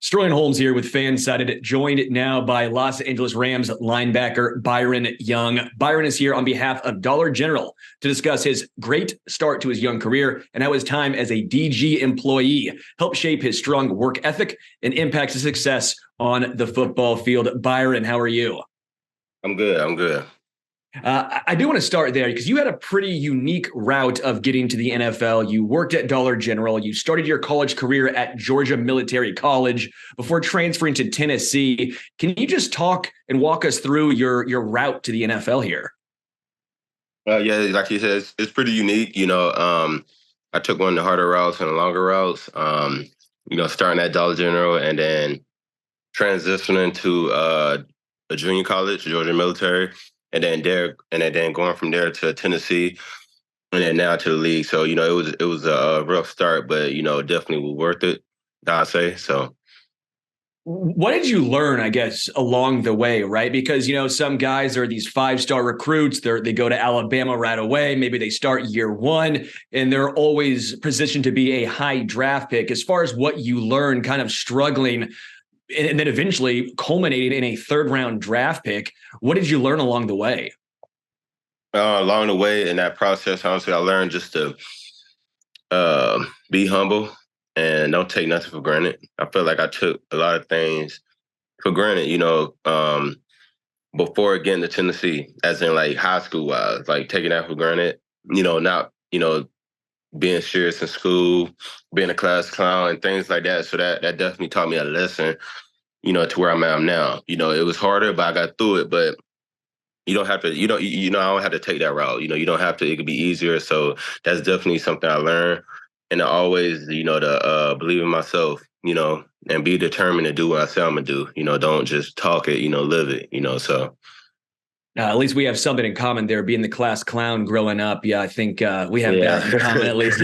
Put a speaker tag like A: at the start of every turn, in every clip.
A: Sterling Holmes here with Fansided, joined now by Los Angeles Rams linebacker Byron Young. Byron is here on behalf of Dollar General to discuss his great start to his young career and how his time as a DG employee helped shape his strong work ethic and impacts his success on the football field. Byron, how are you?
B: I'm good. I'm good.
A: I do want to start there because you had a pretty unique route of getting to the NFL. You worked at Dollar General. You started your college career at Georgia Military College before transferring to Tennessee. Can you just talk and walk us through your route to the NFL here?
B: Yeah, like you said, it's pretty unique. I took one of the harder routes and the longer routes. Starting at Dollar General and then transitioning to a junior college, Georgia Military, and then going from there to Tennessee, and then now to the league. So it was a rough start, but definitely was worth it. I'd say so.
A: What did you learn, I guess, along the way, right? Because, some guys are these five-star recruits. They go to Alabama right away. Maybe they start year one, and they're always positioned to be a high draft pick. As far as what you learn kind of struggling and then eventually culminating in a third-round draft pick, what did you learn along the way?
B: Along the way in that process, honestly, I learned just to be humble and don't take nothing for granted. I feel like I took a lot of things for granted, before getting to Tennessee, as in like high school wise, like taking that for granted, not, being serious in school, being a class clown and things like that. So that definitely taught me a lesson, to where I'm at now. It was harder, but I got through it. But you don't have to, I don't have to take that route. You don't have to, it could be easier. So that's definitely something I learned. And I always, to believe in myself, and be determined to do what I say I'm going to do. Don't just talk it, live it, so.
A: At least we have something in common there, being the class clown growing up. Yeah, I think we have that in common at least.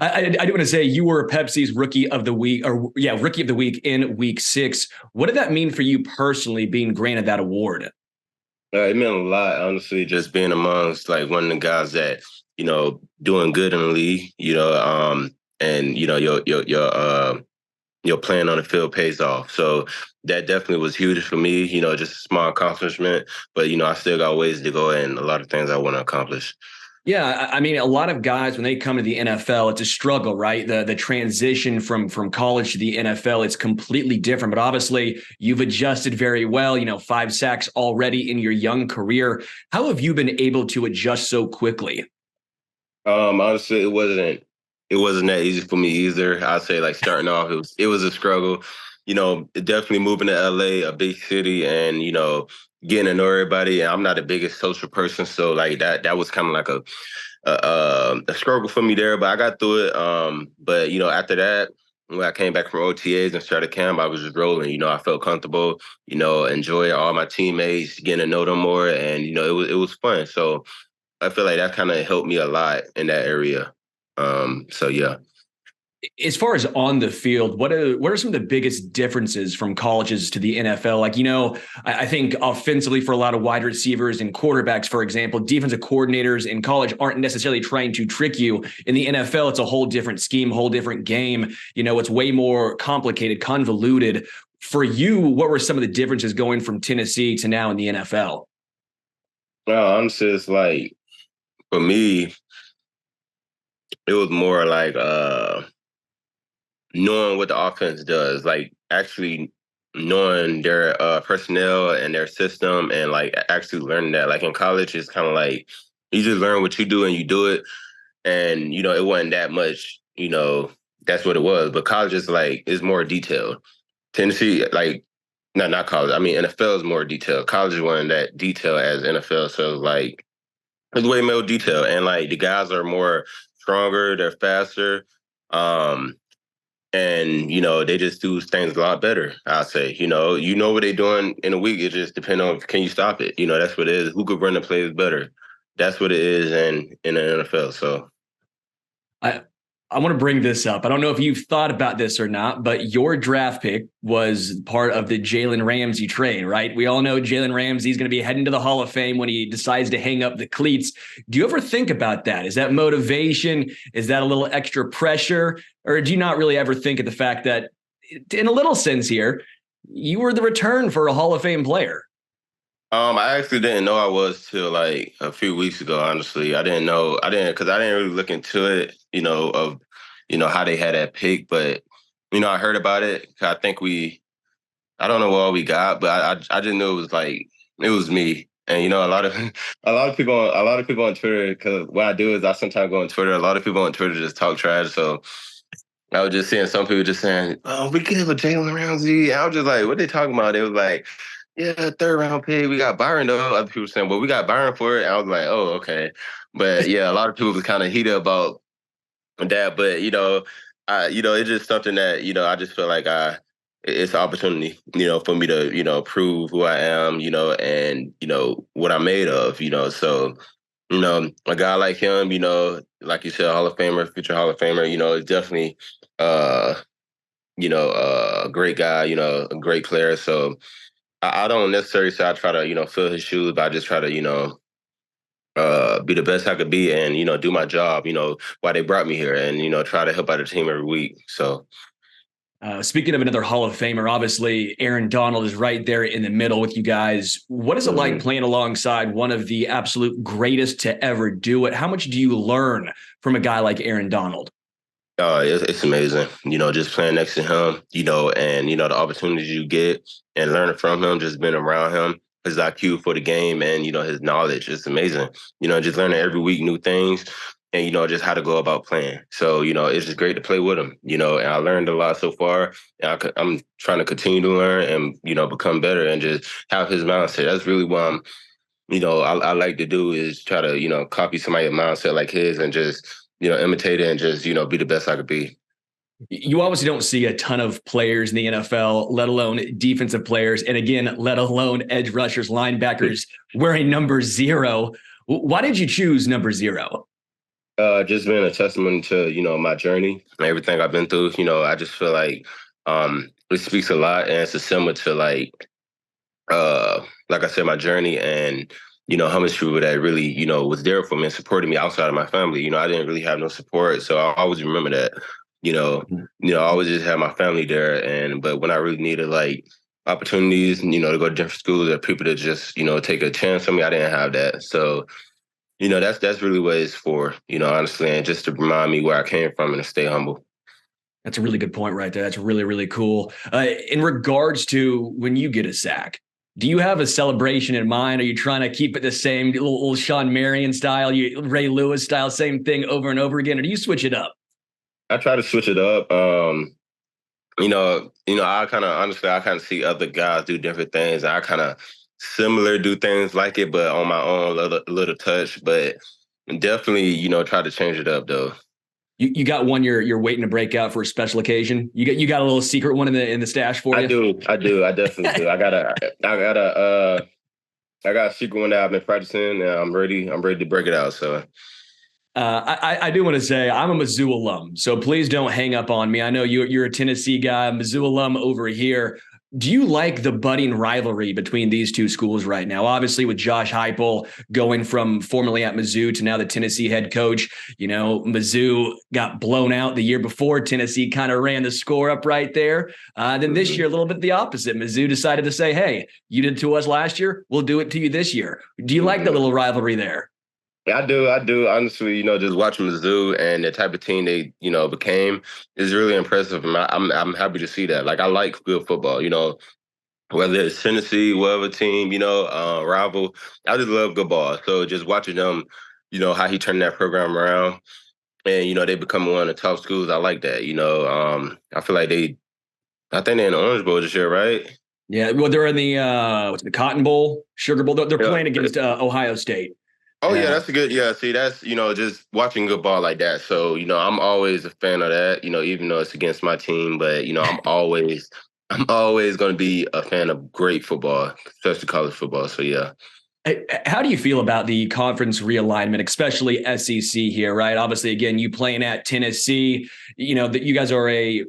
A: I do want to say you were Pepsi's Rookie of the Week, Rookie of the Week in Week 6. What did that mean for you personally, being granted that award?
B: It meant a lot, honestly, just being amongst like one of the guys that, doing good in the league, and your playing on the field pays off. So that definitely was huge for me, just a small accomplishment. But, I still got ways to go and a lot of things I want to accomplish.
A: Yeah, I mean, a lot of guys, when they come to the NFL, it's a struggle, right? The transition from college to the NFL, it's completely different. But obviously, you've adjusted very well, 5 sacks already in your young career. How have you been able to adjust so quickly?
B: Honestly, it wasn't that easy for me either. I'd say like starting off, it was a struggle. Definitely moving to LA, a big city, and getting to know everybody. And I'm not the biggest social person, so like that was kind of like a struggle for me there. But I got through it. But after that, when I came back from OTAs and started camp, I was just rolling. I felt comfortable. Enjoyed all my teammates, getting to know them more, and it was fun. So I feel like that kind of helped me a lot in that area. So yeah.
A: As far as on the field, what are some of the biggest differences from colleges to the NFL? Like, I think offensively for a lot of wide receivers and quarterbacks, for example, defensive coordinators in college aren't necessarily trying to trick you. In the NFL, it's a whole different scheme, whole different game. It's way more complicated, convoluted. For you, what were some of the differences going from Tennessee to now in the NFL?
B: Well, honestly, it's like, for me, it was more like knowing what the offense does, like actually knowing their personnel and their system and like actually learning that. Like in college, it's kind of like you just learn what you do and you do it. And, it wasn't that much, that's what it was. But college is like, is more detailed. Tennessee, like, not college. I mean, NFL is more detailed. College wasn't that detailed as NFL. So like, it's way more detailed. And like the guys are more stronger, they're faster. And, they just do things a lot better, I'd say. What they're doing in a week. It just depends on, can you stop it? That's what it is. Who could run the plays better? That's what it is in the NFL. So
A: I want to bring this up. I don't know if you've thought about this or not, but your draft pick was part of the Jalen Ramsey trade, right? We all know Jalen Ramsey is going to be heading to the Hall of Fame when he decides to hang up the cleats. Do you ever think about that? Is that motivation? Is that a little extra pressure? Or do you not really ever think of the fact that in a little sense here, you were the return for a Hall of Fame player.
B: I actually didn't know I was till like a few weeks ago. Honestly, I didn't know. Because I didn't really look into it. How they had that pick, but I heard about it. I think I don't know what all we got, but I just knew it was like it was me. And a lot of a lot of people on Twitter. Because what I do is I sometimes go on Twitter. A lot of people on Twitter just talk trash. So I was just seeing some people just saying, "Oh, we give a Jalen Ramsey." I was just like, "What they talking about?" It was like, "Yeah, third round pick. We got Byron though." Other people saying, "Well, we got Byron for it." And I was like, "Oh, okay." But yeah, a lot of people was kind of heated about that. But it's just something that I just feel like it's an opportunity, for me to prove who I am, and what I'm made of, So a guy like him, like you said, Hall of Famer, future Hall of Famer, is definitely, uh, a great guy, a great player. So I don't necessarily say I try to, fill his shoes, but I just try to, be the best I could be and, do my job, why they brought me here and, try to help out the team every week. So.
A: Speaking of another Hall of Famer, obviously Aaron Donald is right there in the middle with you guys. What is it like playing alongside one of the absolute greatest to ever do it? How much do you learn from a guy like Aaron Donald?
B: It's amazing, just playing next to him, and, the opportunities you get and learning from him, just being around him, his IQ for the game and, his knowledge. It's amazing, just learning every week new things and, just how to go about playing. So, it's just great to play with him, and I learned a lot so far. And I'm trying to continue to learn and, become better and just have his mindset. That's really what I like to do is try to, copy somebody's mindset like his and just, imitate it and just, be the best I could be.
A: You obviously don't see a ton of players in the NFL, let alone defensive players. And again, let alone edge rushers, linebackers wearing number 0. Why did you choose number 0?
B: Just being a testament to, my journey and everything I've been through. I just feel like it speaks a lot and it's a similar to like I said, my journey and, how much people that really, was there for me and supported me outside of my family. I didn't really have no support. So I always remember that, I always just had my family there. But when I really needed like opportunities, to go to different schools or people to just, take a chance on me, I didn't have that. So, that's really what it's for, honestly, and just to remind me where I came from and to stay humble.
A: That's a really good point right there. That's really, really cool. In regards to when you get a sack, do you have a celebration in mind? Are you trying to keep it the same little Sean Marion style, Ray Lewis style, same thing over and over again? Or do you switch it up?
B: I try to switch it up. I kind of see other guys do different things. And I kind of similar do things like it, but on my own little touch. But definitely, try to change it up though.
A: You got one you're waiting to break out for a special occasion. You got a little secret one in the stash for you.
B: I definitely do. I got a secret one that I've been practicing, and I'm ready to break it out. So.
A: I do want to say I'm a Mizzou alum, so please don't hang up on me. I know you're a Tennessee guy, Mizzou alum over here. Do you like the budding rivalry between these two schools right now? Obviously, with Josh Heupel going from formerly at Mizzou to now the Tennessee head coach, Mizzou got blown out the year before. Tennessee kind of ran the score up right there. Then this year, a little bit the opposite. Mizzou decided to say, hey, you did it to us last year. We'll do it to you this year. Do you like the little rivalry there?
B: I do. Honestly, just watching Mizzou and the type of team they, became is really impressive. And I'm happy to see that. Like, I like good football, whether it's Tennessee, whatever team, rival. I just love good ball. So just watching them, how he turned that program around and, they become one of the top schools. I like that, I feel like I think they're in the Orange Bowl this year, right?
A: Yeah, well, they're in the Cotton Bowl, Sugar Bowl. They're playing against Ohio State.
B: Oh, yeah, that's a good, see, that's, just watching good ball like that. So, I'm always a fan of that, even though it's against my team, but, I'm always going to be a fan of great football, especially college football. So, yeah.
A: How do you feel about the conference realignment, especially SEC here, right? Obviously, again, you playing at Tennessee, that you guys are a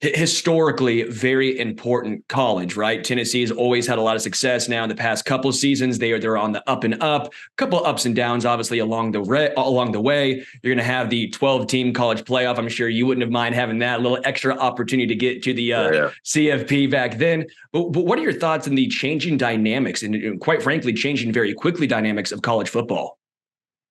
A: Historically very important college, right? Tennessee has always had a lot of success now in the past couple of seasons. They're on the up and up, a couple of ups and downs, obviously along the way. You're going to have the 12-team college playoff. I'm sure you wouldn't have mind having that little extra opportunity to get to the CFP back then. But what are your thoughts on the changing dynamics and quite frankly, changing very quickly dynamics of college football?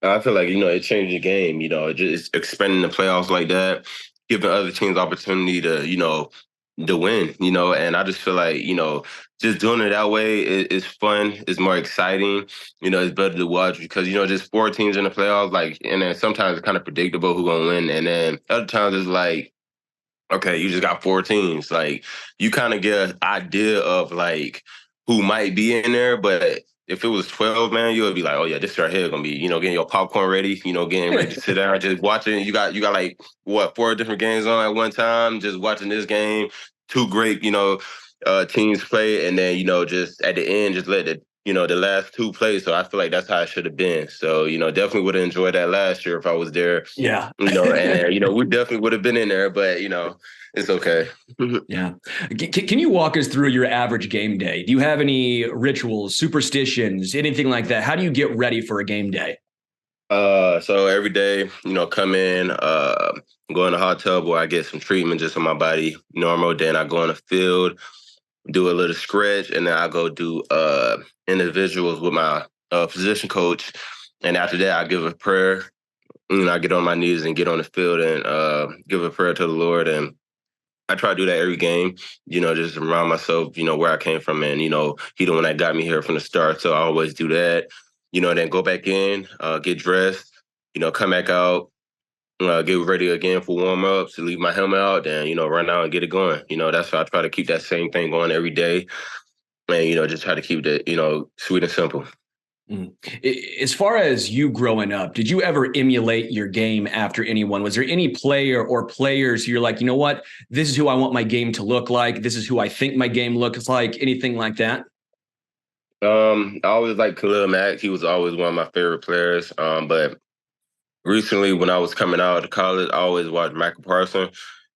B: I feel like, it changed the game, just expanding the playoffs like that, giving other teams opportunity to win, and I just feel like, just doing it that way is fun, it's more exciting, it's better to watch because, just 4 teams in the playoffs, like, and then sometimes it's kind of predictable who's going to win. And then other times it's like, okay, you just got 4 teams. Like, you kind of get an idea of like who might be in there, but if it was 12, man, you would be like, oh yeah, this right here gonna be, getting your popcorn ready, getting ready to sit down, just watching. You got like what 4 different games on at one time, just watching this game. 2 great, teams play, and then just at the end, just let the last 2 play. So I feel like that's how it should have been. So definitely would have enjoyed that last year if I was there.
A: Yeah,
B: and we definitely would have been in there, but it's okay.
A: Yeah. Can you walk us through your average game day? Do you have any rituals, superstitions, anything like that? How do you get ready for a game day?
B: So every day, come in, go in the hot tub where I get some treatment just on my body, normal. Then I go on the field, do a little stretch, and then I go do individuals with my position coach. And after that, I give a prayer. I get on my knees and get on the field and give a prayer to the Lord. And I try to do that every game, just remind myself, where I came from. And, he the one that got me here from the start. So I always do that, then go back in, get dressed, come back out, get ready again for warm-ups, leave my helmet out, and, run out and get it going. That's why I try to keep that same thing going every day. And, just try to keep it, sweet and simple.
A: As far as you growing up, did you ever emulate your game after anyone? Was there any player or players you're like, you know what, this is who I want my game to look like. This is who I think my game looks like. Anything like that?
B: I always liked Khalil Mack. He was always one of my favorite players. But recently, when I was coming out of college, I always watched Michael Parsons.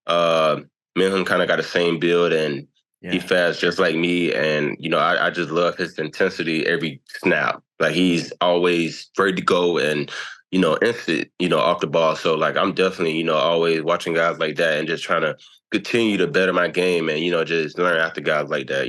B: Me and him kind of got the same build, and he fast just like me. And, I just love his intensity every snap. Like, he's always ready to go and, instant, off the ball. So, like, I'm definitely, always watching guys like that and just trying to continue to better my game and, just learn after guys like that.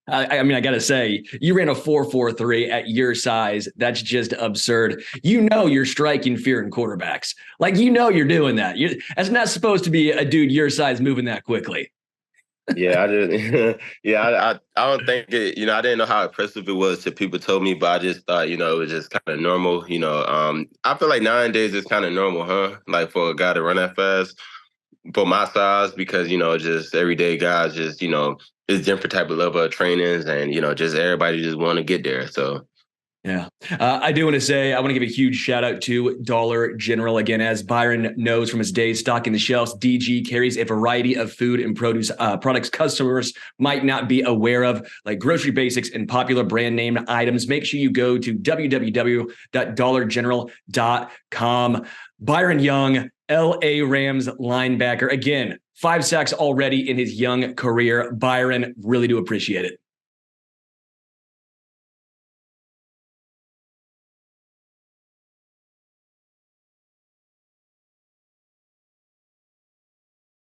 A: I mean, I got to say, you ran a 4.43 at your size. That's just absurd. You're striking fear in quarterbacks. Like, you're doing that. That's not supposed to be a dude your size moving that quickly.
B: Yeah, I just, I don't think it, I didn't know how impressive it was till people told me, but I just thought, it was just kind of normal, I feel like nowadays it's kind of normal, huh? Like, for a guy to run that fast for my size, because, just everyday guys just, it's different type of level of trainings and, just everybody just want to get there. So.
A: Yeah. I do want to say, I want to give a huge shout out to Dollar General. Again, as Byron knows from his days stocking the shelves, DG carries a variety of food and produce products customers might not be aware of, like grocery basics and popular brand name items. Make sure you go to www.dollargeneral.com. Byron Young, LA Rams linebacker. Again, 5 sacks already in his young career. Byron, really do appreciate it.